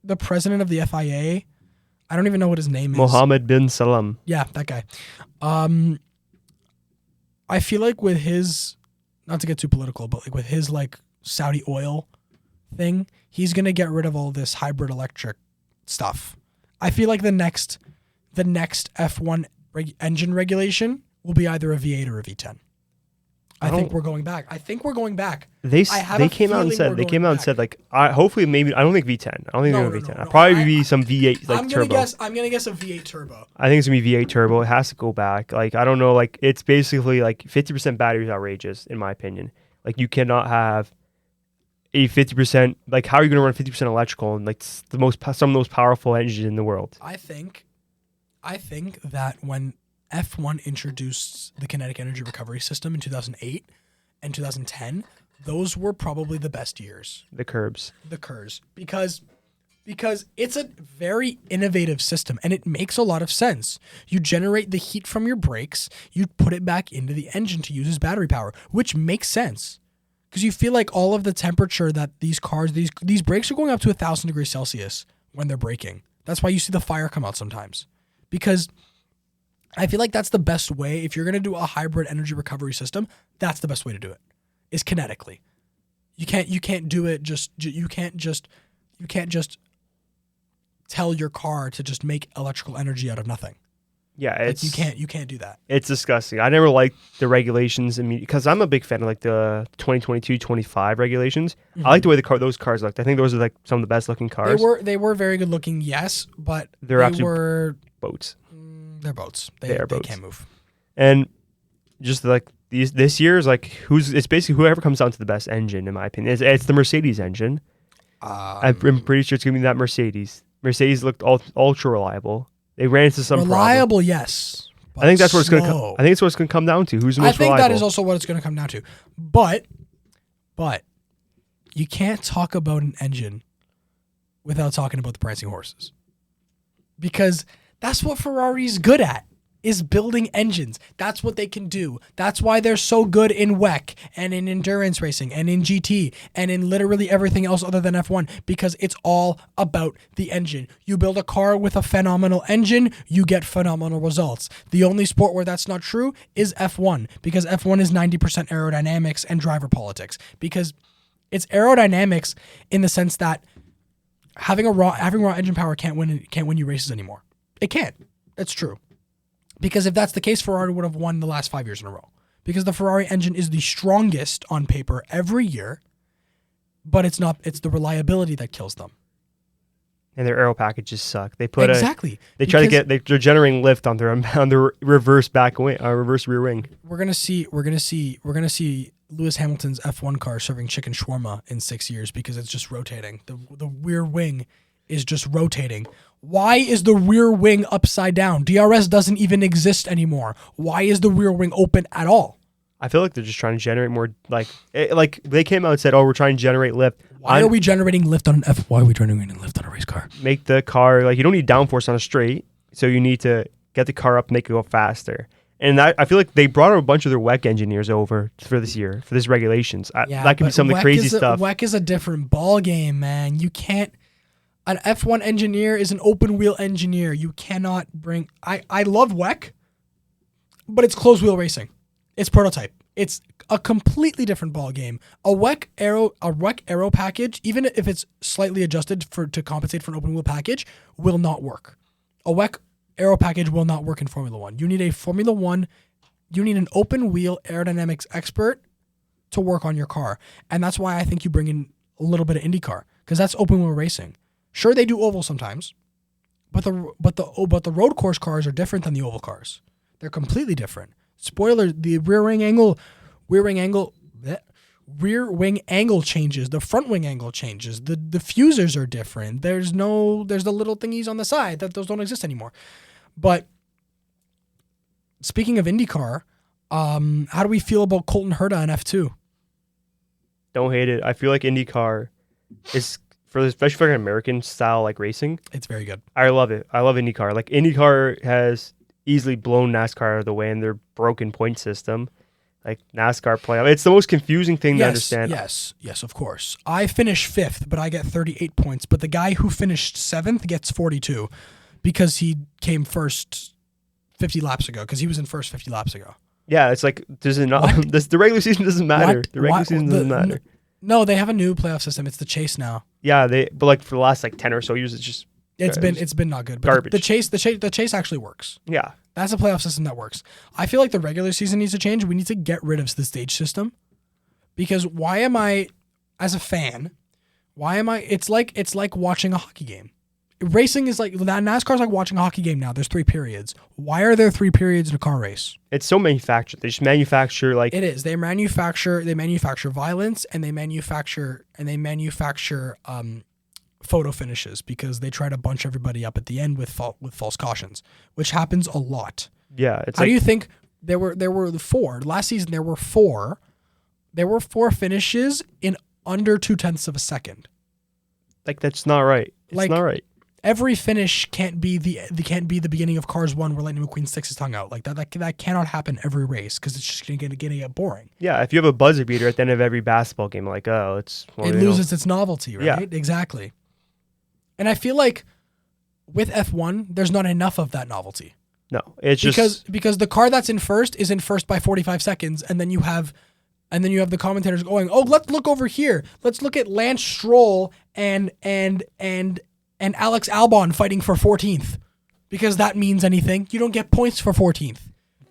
the president of the FIA, I don't even know what his name is. Mohammed bin Salam. Yeah, that guy. I feel like with his, not to get too political, but like with his like Saudi oil thing, he's going to get rid of all this hybrid electric stuff. I feel like the next F1 engine regulation will be either a V8 or a V10. I think we're going back. They came out and said like, hopefully maybe, I don't think V10. I don't think they're V10. I'll probably be some V8 like turbo. I'm gonna guess a V8 turbo. I think it's gonna be V8 turbo. It has to go back. Like I don't know. Like it's basically like 50% battery is outrageous in my opinion. Like you cannot have a 50%. Like how are you gonna run 50% electrical and like some of the most powerful engines in the world? I think that when F1 introduced the kinetic energy recovery system in 2008 and 2010, those were probably the best years. The Curbs. Because it's a very innovative system and it makes a lot of sense. You generate the heat from your brakes, you put it back into the engine to use as battery power, which makes sense. Because you feel like all of the temperature that these cars, these brakes are going up to 1,000 degrees Celsius when they're braking. That's why you see the fire come out sometimes. Because I feel like that's the best way. If you're going to do a hybrid energy recovery system, that's the best way to do it, is kinetically. You can't do it you can't just tell your car to just make electrical energy out of nothing. Yeah, it's you can't do that. It's disgusting. I never liked the regulations because I'm a big fan of like the 2022-25 regulations. Mm-hmm. I like the way those cars looked. I think those are like some of the best looking cars. They were very good looking, yes, but they were boats. They're boats. They are boats. They can't move. And just like this year is like it's basically whoever comes down to the best engine in my opinion. It's the Mercedes engine. I'm pretty sure it's gonna be that Mercedes. Mercedes looked ultra reliable. They ran into some reliable, yes, I think that's what it's going to. I think it's what it's going to come down to. Who's the most reliable? I think that is also what it's going to come down to. But you can't talk about an engine without talking about the prancing horses, because that's what Ferrari's good at, is building engines. That's what they can do. That's why they're so good in WEC and in endurance racing and in GT and in literally everything else other than F1, because it's all about the engine. You build a car with a phenomenal engine, you get phenomenal results. The only sport where that's not true is F1, because F1 is 90% aerodynamics and driver politics, because it's aerodynamics in the sense that having raw engine power can't win you races anymore. It can't. That's true. Because if that's the case, Ferrari would have won the last 5 years in a row. Because the Ferrari engine is the strongest on paper every year, but it's not. It's the reliability that kills them. And their aero packages suck. They put They're generating lift on their reverse rear wing. We're gonna see Lewis Hamilton's F1 car serving chicken shawarma in 6 years because it's just rotating. The rear wing is just rotating. Why is the rear wing upside down? DRS doesn't even exist anymore. Why is the rear wing open at all? I feel like they're just trying to generate more, like they came out and said, "Oh, we're trying to generate lift." Why are we generating lift on an F? Why are we generating lift on a race car? Make the car, like, you don't need downforce on a straight, so you need to get the car up, make it go faster. And I feel like they brought a bunch of their WEC engineers over for this year, for this regulations. That could be some of the crazy stuff. WEC is a different ball game, man. You can't. An F1 engineer is an open wheel engineer. You cannot bring. I love WEC, but it's closed wheel racing. It's prototype. It's a completely different ball game. A WEC aero package, even if it's slightly adjusted to compensate for an open wheel package, will not work. A WEC aero package will not work in Formula One. You need an open wheel aerodynamics expert to work on your car, and that's why I think you bring in a little bit of IndyCar, because that's open wheel racing. Sure, they do oval sometimes, but the road course cars are different than the oval cars. They're completely different. Spoiler: the rear wing angle changes. The front wing angle changes. The diffusers are different. There's the little thingies on the side those don't exist anymore. But speaking of IndyCar, how do we feel about Colton Herta in F2? Don't hate it. I feel like IndyCar is, especially for an American style like racing, it's very good. I love it. I love IndyCar. Like, IndyCar has easily blown NASCAR out of the way in their broken point system. Like, NASCAR playoff, it's the most confusing thing to understand. Yes, of course. I finished 5th, but I get 38 points. But the guy who finished 7th gets 42 because he came first 50 laps ago, because he was in first 50 laps ago. Yeah, it's like, the regular season doesn't matter. What? The regular season doesn't matter. No, they have a new playoff system. It's the chase now. Yeah, but like for the last 10 or so years, it's just it's been not good. But garbage. The chase actually works. Yeah, that's a playoff system that works. I feel like the regular season needs to change. We need to get rid of the stage system, because why am I, as a fan, it's like watching a hockey game. Racing is like, NASCAR's like watching a hockey game now. There's 3 periods. Why are there 3 periods in a car race? It's so manufactured. They just manufacture like... It is. They manufacture violence, and they manufacture photo finishes, because they try to bunch everybody up at the end with false cautions, which happens a lot. Yeah. How do you think there were 4 last season? There were 4 finishes in under 0.2 of a second. Like, that's not right. It's not right. Every finish can't be the beginning of Cars 1 where Lightning McQueen sticks his tongue out. Like that cannot happen every race, because it's just going to get boring. Yeah, if you have a buzzer beater at the end of every basketball game, like, it loses its novelty, right? Yeah. Exactly. And I feel like with F1, there's not enough of that novelty. No, it's because the car that's in first is in first by 45 seconds, and then you have the commentators going, "Oh, let's look over here. Let's look at Lance Stroll and Alex Albon fighting for 14th." Because that means anything. You don't get points for 14th.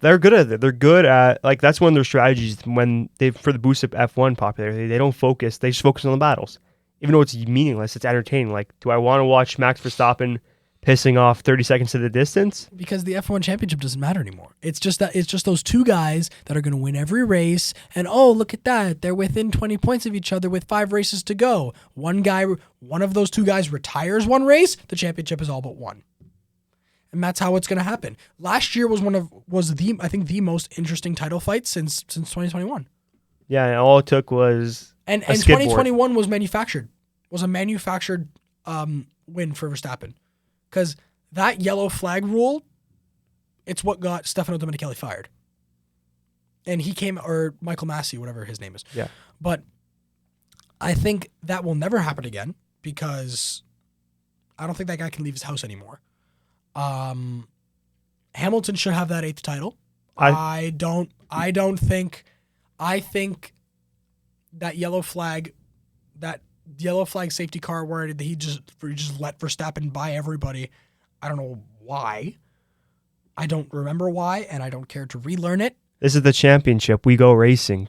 They're good at it. They're good at, like, that's one of their strategies when for the boost up F1 popularity. They don't focus. They just focus on the battles. Even though it's meaningless, it's entertaining. Like, do I want to watch Max Verstappen pissing off 30 seconds to the distance? Because the F1 championship doesn't matter anymore. It's just those 2 guys that are going to win every race. And, oh, look at that. They're within 20 points of each other with 5 races to go. One of those 2 guys retires one race. The championship is all but won. And that's how it's going to happen. Last year was I think the most interesting title fight since 2021. Yeah, and all it took was and a skid board. 2021 was a manufactured win for Verstappen, because that yellow flag rule, it's what got Stefano Domenicali fired. And he came, or Michael Massey, whatever his name is. Yeah. But I think that will never happen again, because I don't think that guy can leave his house anymore. Hamilton should have that 8th title. I think that yellow flag safety car where he just let Verstappen by everybody. I don't know why. I don't remember why, and I don't care to relearn it. This is the championship. We go racing.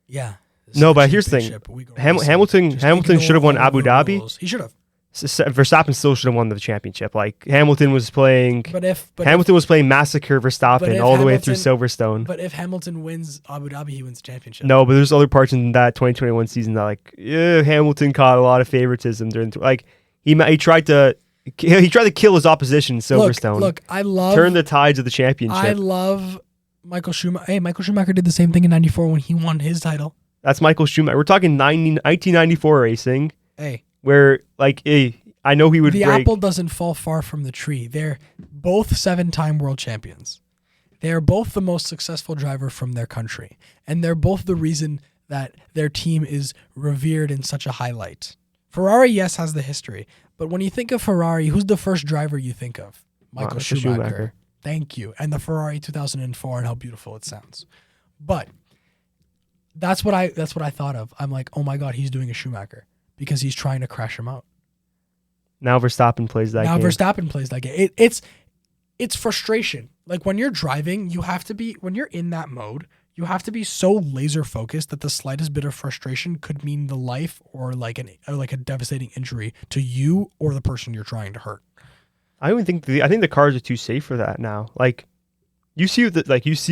Yeah. No, but here's the thing. Hamilton should have won Abu Dhabi. He should have. Verstappen still should have won the championship. Like, Hamilton was playing. Hamilton was playing Massacre Verstappen all the way through Silverstone. But if Hamilton wins Abu Dhabi, he wins the championship. No, but there's other parts in that 2021 season that, like, Hamilton caught a lot of favoritism during. Like, he tried to kill his opposition in Silverstone. Look, I love turn the tides of the championship. I love Michael Schumacher. Hey, Michael Schumacher did the same thing in '94 when he won his title. That's Michael Schumacher. We're talking 1994 racing. Hey. Where, like, I know he would break. The apple doesn't fall far from the tree. They're both 7-time world champions. They are both the most successful driver from their country. And they're both the reason that their team is revered in such a highlight. Ferrari, yes, has the history. But when you think of Ferrari, who's the first driver you think of? Michael Schumacher. Thank you. And the Ferrari 2004 and how beautiful it sounds. But that's what I thought of. I'm like, oh my God, he's doing a Schumacher, because he's trying to crash him out. Now Verstappen plays that game. It's frustration. Like, when you're driving, when you're in that mode, you have to be so laser focused that the slightest bit of frustration could mean the life or like a devastating injury to you or the person you're trying to hurt. I think the cars are too safe for that now. Like, you see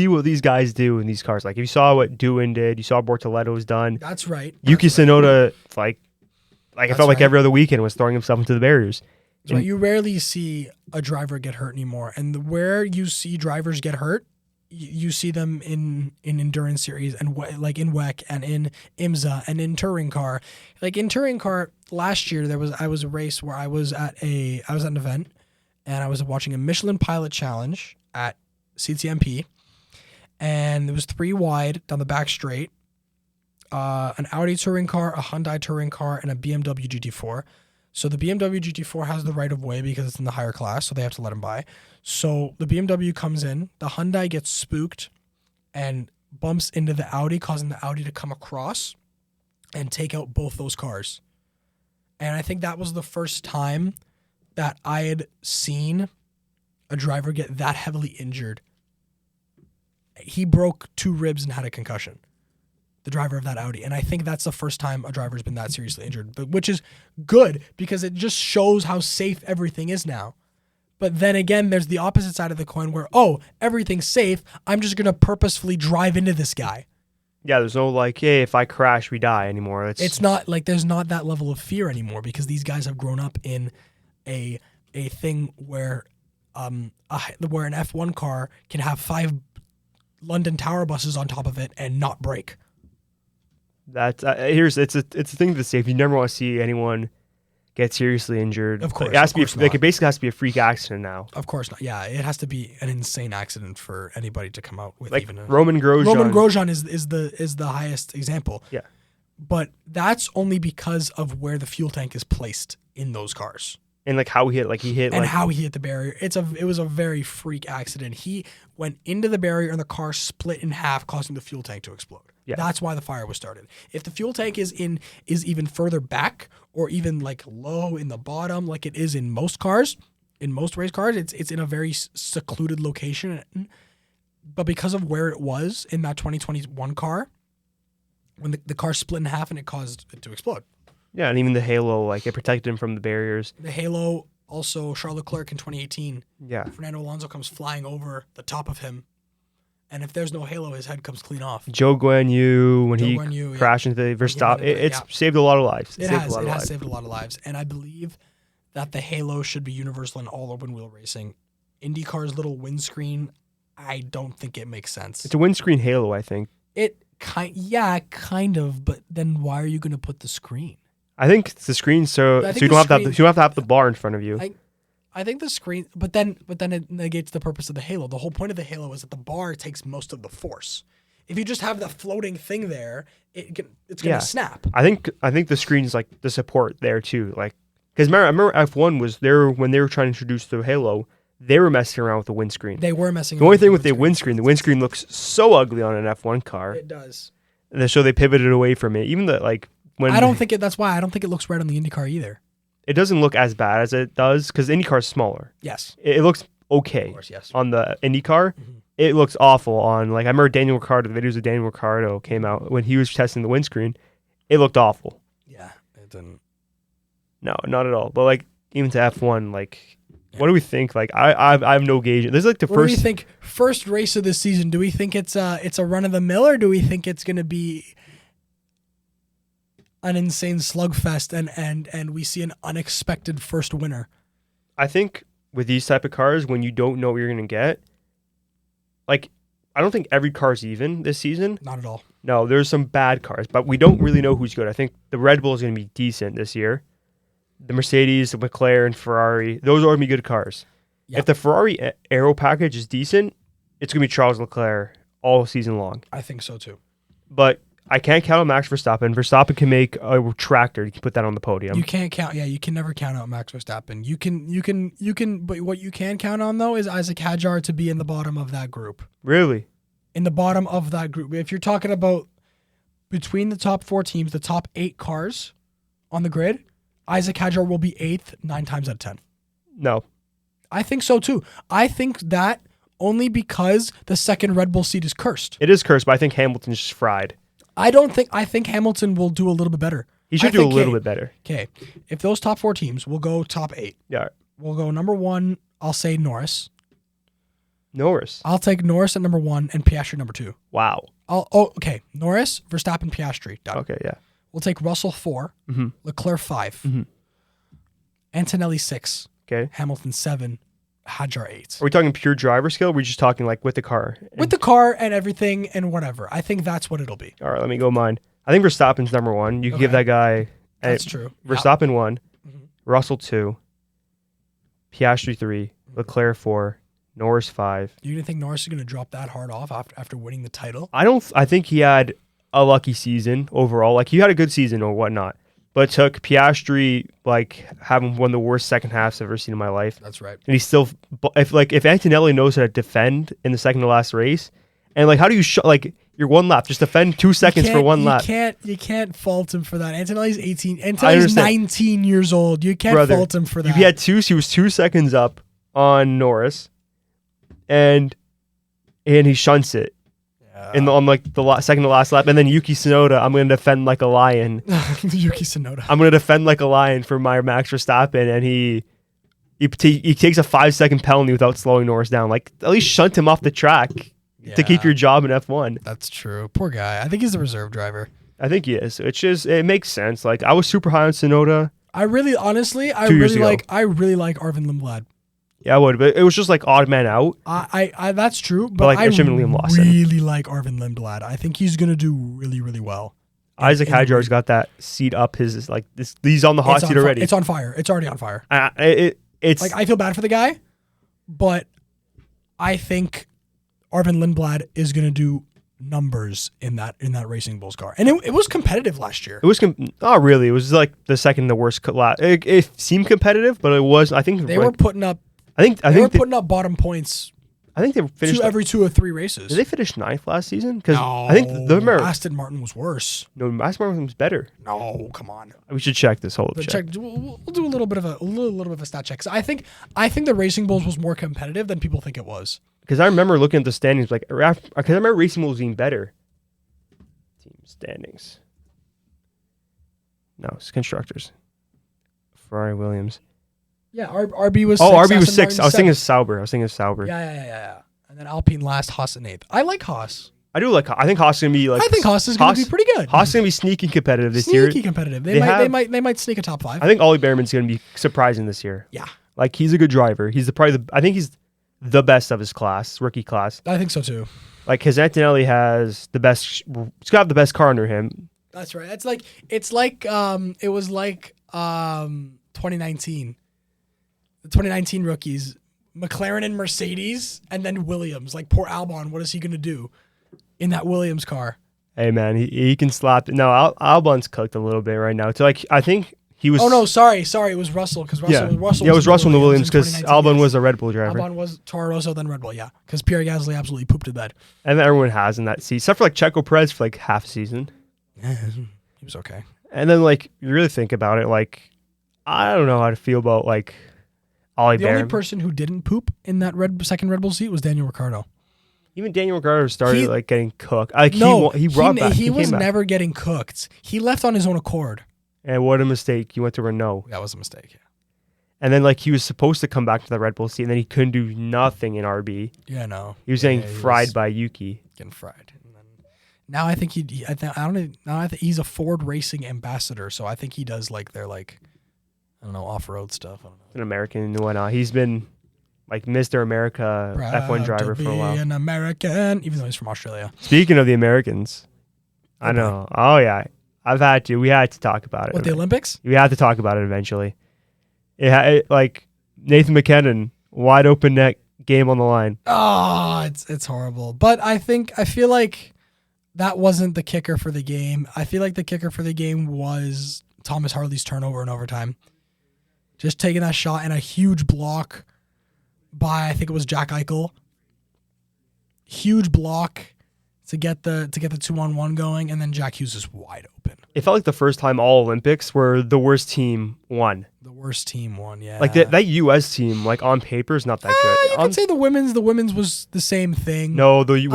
what these guys do in these cars. Like, if you saw what Doohan did, you saw Bortoletto's done. That's right. Yuki Tsunoda, I felt like every other weekend was throwing himself into the barriers. So you rarely see a driver get hurt anymore. And where you see drivers get hurt, you see them in endurance series and like in WEC and in IMSA and in touring car. Like, in touring car last year, I was a race where I was at an event, and I was watching a Michelin Pilot Challenge at CTMP, and it was 3 wide down the back straight. An Audi touring car, a Hyundai touring car, and a BMW GT4. So the BMW GT4 has the right of way because it's in the higher class, so they have to let him by. So the BMW comes in, the Hyundai gets spooked and bumps into the Audi, causing the Audi to come across and take out both those cars. And I think that was the first time that I had seen a driver get that heavily injured. He broke 2 ribs and had a concussion, the driver of that Audi. And I think that's the first time a driver's been that seriously injured, but which is good because it just shows how safe everything is now. But then again, there's the opposite side of the coin where, everything's safe. I'm just going to purposefully drive into this guy. Yeah, there's no like, hey, if I crash, we die anymore. It's not like there's not that level of fear anymore because these guys have grown up in a thing where an F1 car can have 5 London Tower buses on top of it and not break. That's it's a thing that's safe. You never want to see anyone get seriously injured. Of course, it has to be it basically has to be a freak accident now. Of course not. Yeah, it has to be an insane accident for anybody to come out with. Like even Roman Grosjean. Roman Grosjean is the highest example. Yeah, but that's only because of where the fuel tank is placed in those cars. And like how he hit how he hit the barrier. It was a very freak accident. He went into the barrier and the car split in half, causing the fuel tank to explode. Yeah. That's why the fire was started. If the fuel tank is even further back or even like low in the bottom, like it is in most cars, in most race cars, it's in a very secluded location. But because of where it was in that 2021 car, when the car split in half and it caused it to explode. Yeah, and even the halo, like it protected him from the barriers. The halo, also Charles Leclerc in 2018. Yeah. Fernando Alonso comes flying over the top of him. And if there's no halo, his head comes clean off. Joe Guan Yu, when he crashed into the Verstappen, it's saved a lot of lives. It has saved a lot of lives. And I believe that the halo should be universal in all open wheel racing IndyCar's little windscreen, I don't think it makes sense. It's a windscreen halo, I think. Kind of, but then why are you going to put the screen? I think it's the screen so you don't have to have the bar in front of you. I think the screen, but then it negates the purpose of the halo. The whole point of the halo is that the bar takes most of the force. If you just have the floating thing there, it's going to snap. I think the screen's like the support there too. Like, because I remember F1 was there when they were trying to introduce the halo. They were messing around with the windscreen. They were messing. The only thing with the windscreen looks so ugly on an F1 car. It does. And so they pivoted away from it. Even when that's why I don't think it looks right on the IndyCar either. It doesn't look as bad as it does because the IndyCar is smaller. Yes. It looks okay. Of course, yes. On the IndyCar. Mm-hmm. It looks awful on, I remember Daniel Ricciardo, the videos of Daniel Ricciardo came out when he was testing the windscreen. It looked awful. Yeah, it didn't. No, not at all. But even to F1, what do we think? I have no gauge. This is the first. What do you think? First race of the season. Do we think it's a run of the mill, or do we think it's going to be an insane slugfest and we see an unexpected first winner? I think with these type of cars, when you don't know what you're going to get, I don't think every car's even this season. Not at all. No, there's some bad cars, but we don't really know who's good. I think the Red Bull is going to be decent this year. The Mercedes, the McLaren, Ferrari, those are going to be good cars. Yep. If the Ferrari aero package is decent, it's going to be Charles Leclerc all season long. I think so too. But I can't count on Max Verstappen. Verstappen can make a tractor. You can put that on the podium. You can't count. Yeah, you can never count out Max Verstappen. You can. But what you can count on though is Isaac Hadjar to be in the bottom of that group. Really? In the bottom of that group. If you're talking about between the top 4 teams, the top 8 cars on the grid, Isaac Hadjar will be 8th 9 times out of 10. No. I think so too. I think that only because the second Red Bull seat is cursed. It is cursed, but I think Hamilton's just fried. I think Hamilton will do a little bit better. He should do a little bit better. Okay. If those top 4 teams will go top 8. Yeah. We'll go number 1, I'll say Norris. I'll take Norris at number 1 and Piastri number 2. Wow. Okay. Norris, Verstappen, Piastri. Done. Okay, yeah. We'll take Russell 4, Leclerc 5, Antonelli 6, okay. Hamilton 7, Hadjar 8. Are we talking pure driver skill? Or are we just talking with the car? With the car and everything and whatever. I think that's what it'll be. All right, let me go mine. I think Verstappen's number 1. You can give that guy. That's true. Verstappen 1, Russell 2, Piastri 3, Leclerc 4, Norris 5. You didn't think Norris is going to drop that hard off after winning the title? I think he had a lucky season overall. He had a good season or whatnot. But it took Piastri having one of the worst second halves I've ever seen in my life. That's right. And he's still if Antonelli knows how to defend in the second to last race, and how do you you're 1 lap, just defend 2 seconds for 1 lap. You can't fault him for that. Antonelli's 18. Antonelli's 19 years old. You can't fault him for that. He was 2 seconds up on Norris, and he shunts it. On the second to last lap, and then Yuki Tsunoda, I'm going to defend like a lion. Yuki Tsunoda. I'm going to defend like a lion for my Max Verstappen, and he takes a 5-second penalty without slowing Norris down. At least shunt him off the track to keep your job in F1. That's true. Poor guy. I think he's a reserve driver. I think he is. It's just it makes sense. I was super high on Tsunoda. I really like Arvin Lindblad. Yeah, I would, but it was just odd man out. I that's true, but I really like Arvin Lindblad. I think he's gonna do really, really well. Isaac Hadjar's got that seat up. He's on the hot seat already. It's on fire. It's already on fire. It's I feel bad for the guy, but I think Arvin Lindblad is gonna do numbers in that Racing Bulls car, and it was competitive last year. It was not really. It was the second to worst. It seemed competitive, but it was. I think they were putting up. I think they were putting up bottom points. I think they finished every 2 or 3 races. Did they finish 9th last season? No, I think Aston Martin was worse. No, Aston Martin was better. No, come on. We should check this. Check. We'll do a little bit of a stat check. I think the Racing Bulls was more competitive than people think it was. Because I remember looking at the standings, because I remember Racing Bulls being better. Team standings. No, it's constructors. Ferrari, Williams. Yeah, RB was 6. Oh, RB was 6. I was thinking of Sauber. Yeah. And then Alpine last, Haas in 8th. I like Haas. I do like. I think Haas is gonna be I think Haas is gonna be pretty good. Haas is gonna be sneaky competitive this year. Sneaky competitive. They might sneak a top 5. I think Ollie Behrman's gonna be surprising this year. Yeah. He's a good driver. I think he's the best of his class, rookie class. I think so too. Like his Antonelli has the best. He's got the best car under him. That's right. It was like 2019. The 2019 rookies, McLaren and Mercedes, and then Williams. Like poor Albon, what is he gonna do in that Williams car? Hey man, he can slap it. No, Albon's cooked a little bit right now. So like I think he was. Oh no, sorry, it was Russell because Russell. It was Russell in the Williams because 2019, Albon was a Red Bull driver. Albon was Toro Rosso, then Red Bull, yeah, because Pierre Gasly absolutely pooped to bed. And everyone has in that seat, except for like Checo Perez for like half a season. He was okay. And then like you really think about it, like I don't know how to feel about like Ollie The only person who didn't poop in that second Red Bull seat was Daniel Ricciardo. Even Daniel Ricciardo started like getting cooked. Like he was never getting cooked. He left on his own accord. And what a mistake! He went to Renault. That was a mistake. Yeah. And then like he was supposed to come back to the Red Bull seat, and then he couldn't do nothing in RB. Yeah, no. He was getting fried by Yuki. Getting fried. And then, now I think he's a Ford Racing ambassador, so I think he does like their like I don't know off-road stuff. I don't know. An American and whatnot. He's been like Mr. America F1 driver for a while. An American, even though he's from Australia. Speaking of the Americans, I know. Oh yeah, we had to talk about it. What, the Olympics? We had to talk about it eventually. Like Nathan McKinnon, wide open net, game on the line. Oh, it's horrible. But I feel like that wasn't the kicker for the game. I feel like the kicker for the game was Thomas Harley's turnover in overtime. Just taking that shot and a huge block by I think it was Jack Eichel. Huge block to get the 2-on-1 going, and then Jack Hughes is wide open. It felt like the first time all Olympics where the worst team won. The worst team won, yeah. Like that U.S. team, like on paper, is not that good. You could say the women's was the same thing. No, the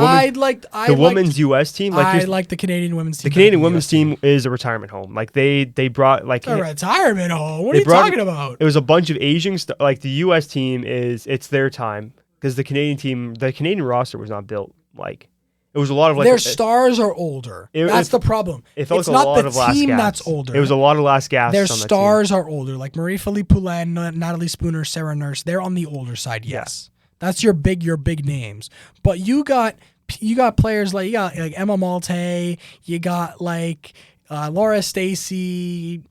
women's U.S. team. Like I like the Canadian women's team. The Canadian women's team is a retirement home. Like they brought like a retirement home. What are you talking about? It was a bunch of Asian stuff. Like the U.S. team it's their time because the Canadian roster was not built like. It was a lot of like their stars are older. That's the problem. It felt it's like a not lot the of last team gasps. that's older. It was a lot of last gasps. Their on stars are older, like Marie-Philippe Poulin, Natalie Spooner, Sarah Nurse. They're on the older side. Yes, that's your big names. But you got players like Emma Malte. You got like Laura Stacey.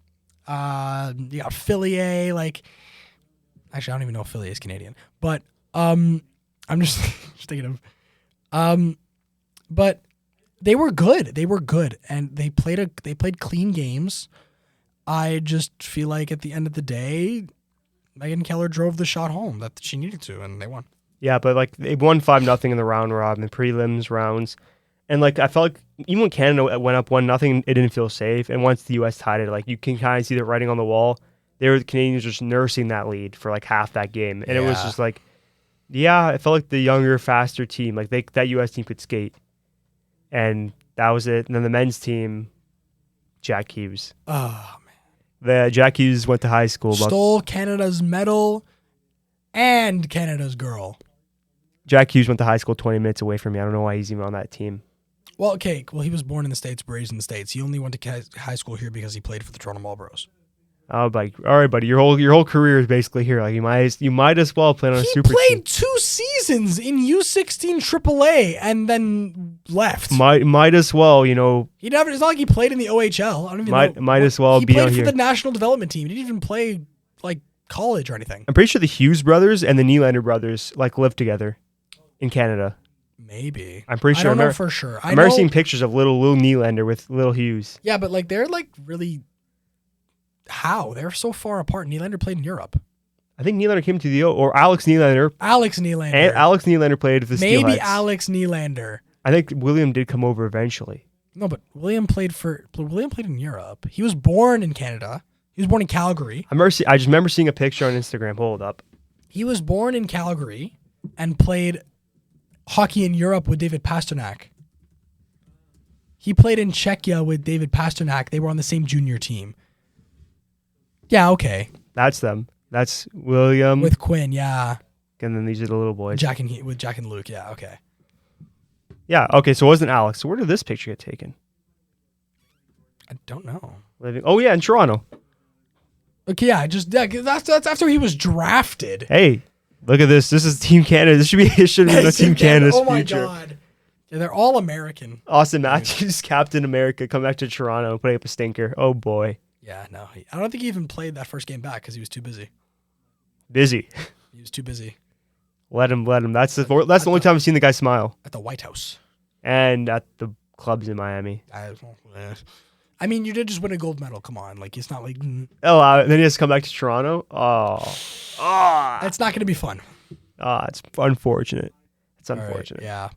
You got Fillier. Like, actually, I don't even know if Fillier is Canadian. But I'm just thinking of. But they were good. And they played clean games. I just feel like at the end of the day, Megan Keller drove the shot home that she needed to, and they won. Yeah, but like they won 5-0 in the round robin, prelims rounds, and like I felt like even when Canada went up 1-0, it didn't feel safe. And once the U.S. tied it, like you can kind of see the writing on the wall. The Canadians just nursing that lead for like half that game, and it was just like, it felt like the younger, faster team, like that U.S. team could skate. And that was it. And then the men's team, Jack Hughes. Oh, man. Jack Hughes went to high school. Stole Canada's medal and Canada's girl. Jack Hughes went to high school 20 minutes away from me. I don't know why he's even on that team. Well, okay. Well, he was born in the States, raised in the States. He only went to high school here because he played for the Toronto Marlboros. Oh, like, all right, buddy. Your whole career is basically here. Like you might as well play on a super team. He played 2 seasons in U16 AAA and then left. Might as well, you know. It's not like he played in the OHL. I don't even know. Might as well be out here. He played for the national development team. He didn't even play like college or anything. I'm pretty sure the Hughes brothers and the Nylander brothers like live together in Canada. Maybe. I'm pretty sure. I don't know for sure. I remember seeing pictures of little Nylander with little Hughes. Yeah, but like they're like really. How? They're so far apart. Nylander played in Europe. I think Nylander came to or Alex Nylander. And Alex Nylander played with the Steelheads. Maybe Alex Nylander. I think William did come over eventually. No, but William played in Europe. He was born in Canada. He was born in Calgary. I just remember seeing a picture on Instagram. Hold up. He was born in Calgary and played hockey in Europe with David Pastrnak. He played in Czechia with David Pastrnak. They were on the same junior team. Yeah, okay. That's them. That's William. With Quinn, yeah. And then these are the little boys. With Jack and Luke, yeah, okay. Yeah, okay, so it wasn't Alex. So where did this picture get taken? I don't know. In Toronto. Okay, that's after he was drafted. Hey, Look at this. This is Team Canada. This should be the Team Canada's oh my future. God. Yeah, they're all American. Austin Matthews, Captain America, come back to Toronto, putting up a stinker. Oh boy. Yeah, no. I don't think he even played that first game back because he was too busy. Busy. He was too busy. Let him. That's the only time I've seen the guy smile. At the White House. And at the clubs in Miami. I mean, you did just win a gold medal. Come on. Like, it's not like... Oh, then he has to come back to Toronto? That's not going to be fun. It's unfortunate. It's unfortunate. Right, yeah.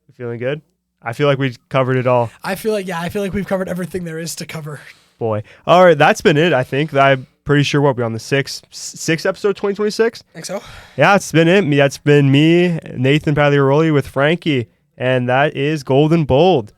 You feeling good? I feel like we covered it all. I feel like we've covered everything there is to cover. Boy. All right, that's been it, I think. I'm pretty sure we're on the sixth episode, 2026? Think so? Yeah, it's been it. That's been me, Nathan Pagliaroli with Frankie, and that is Golden Bold.